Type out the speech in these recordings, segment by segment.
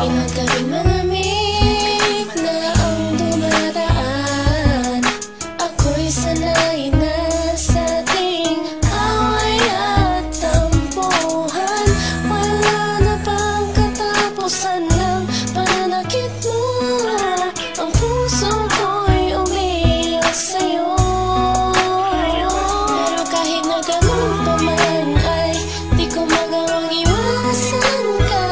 Ilang gabing malamig na ang dumadaan, ako'y sanay na sa ating away at tampuhan. Wala na bang katapusan ng pananakit mo? Ang puso ko'y umiiyak sa'yo. Pero kahit na ganun pa man ay di ko magawang iwasan ka.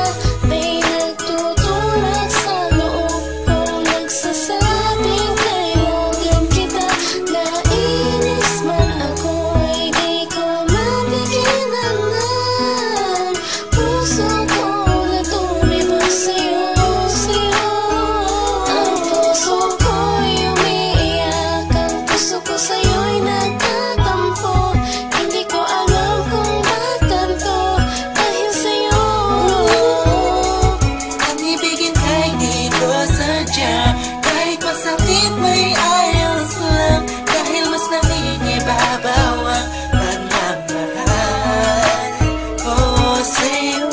May nagtutulak sa loob kong nagsasabing kailangan kita. Nainis man ako ay di ko mapigilan ng puso ko na tumibok sa'yo. Ang puso ko'y umiiyak, ang puso ko sa'yo'y nagtatampo. Hindi ko alam kung ba't ganito dahil sa'yo. Ang ibigin kahit di ko sadya, kahit masakit may ayos lang, dahil mas nangingibabaw ang pagmamahal ko sa'yo.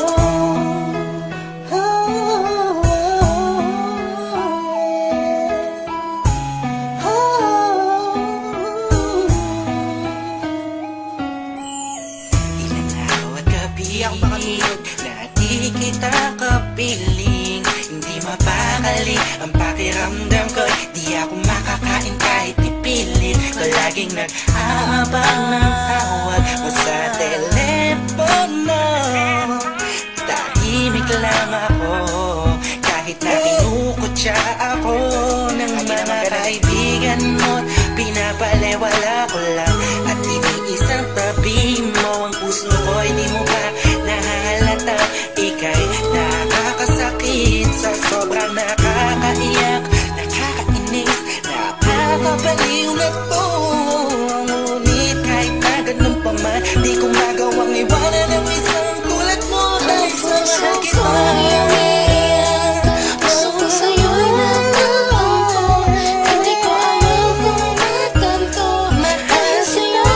Ilang araw at gabi ang makalulog na di kita kapiling. Hindi mapakali ang pakiramdam ko, di ako makakain kahit ipilit ko. Laging nag-aabang ng tawag mo sa telepono. Tahimik lang ako kahit na kinukutya ako ng mga kaibigan mo. Pinapalewala ko lang at iniisang tabi mo. Ang puso ko'y di mo pa nahalata. Ika'y nakakasakit sa sobrang nakakaiyak, nakakainis, nakakabaliw na to. Ngunit kahit na ganun pa man, di ko magawang iwanan ang isang tulad mo. Dahil sa mahal kita. Puso ko sa'yo'y nagtatampo. Hindi ko alam kung ba't ganito dahil sa'yo.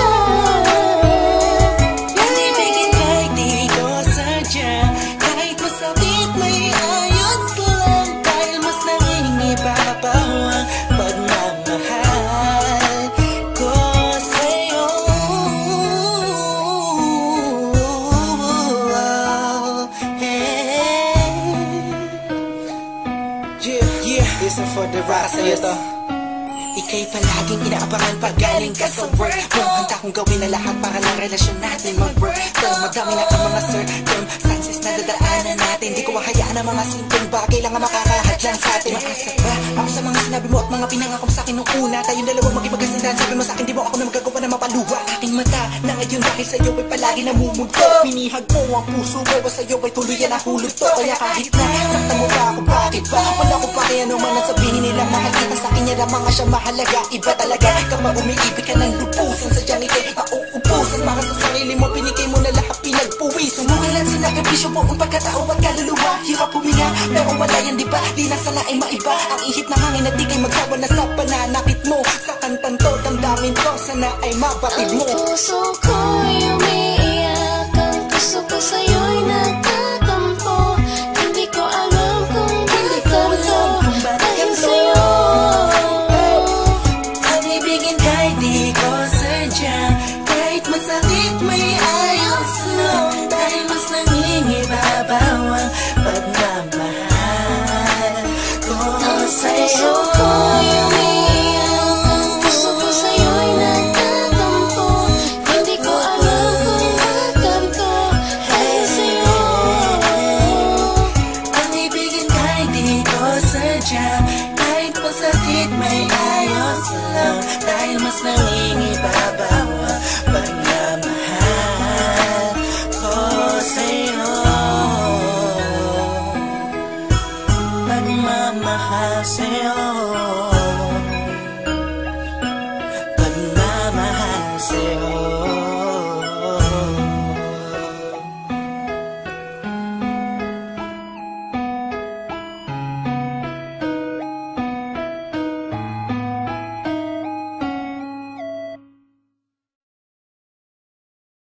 Ang ibigin kahit di ko sadya, kahit masakit may ayos lang, dahil mas nangingibabaw ang pagmamahal ko sa'yo. Yeah, listen for the rock sa'yo to. Ika'y palaging inaabangan pag galing ka sa work mo. Handa kong gawin na lahat para lang relasyon natin mag-work. Pero madami na ang mga circumstances na dadaanan natin. Di ko mahayaan ang mga simpleng bagay lang ang makakahadlang sa atin. Maasa ba ako sa mga sinabi mo at mga pinangako mo sa akin nung una? Tayong dalawang maging magkasindahan. Sabi mo sa akin di mo ako na magagawa na mapaluha. Aking mata na ngayon dahil sa'yo ay palagi namumulto. Pinihag mo ang puso mo, sa'yo ay tuluyan na hulog to. Kaya kahit na sakta mo ba ako, bakit ba? Wala ko pa kaya naman ang sabihin nila. Mahal kita sa akin, yan ang mga siya mahalaga. Iba talaga kapag umiibig ka ng lupusan, sadyang ikay mauubusan. Para sa sarili mo, pinigay mo na lahat, pinagpuwis. Sumugalan sinagabisyo mo ang pagkatao at kaluluwa. Hirap huminga, pero wala yan diba? Di na sana ay maiba ang ihip ng hangin at di kay magsawa na sa pananakit mo. Sa kantang to, damdamin ko, sana ay mabatid mo. Ang puso ko'y umiiyak, ang puso ko sa'yo'y nagtatampo. Hindi ko alam kung ba't ganito dahil sa'yo. Ang ibigin kahit di ko sadya, kahit masakit may ayos lang, dahil mas nangingibabaw ang pagmamahal ko sa'yo. Puso ko'y umiiyak, ang puso ko sa'yo'y nagtatampo. Hindi ko alam kung ba't ganito dahil sa'yo. Ang ibigin kahit di ko sadya, kahit masakit may ayos lang, dahil mas nangingibabaw ang pagmamahal ko sa'yo. Pagmamahal sa'yo.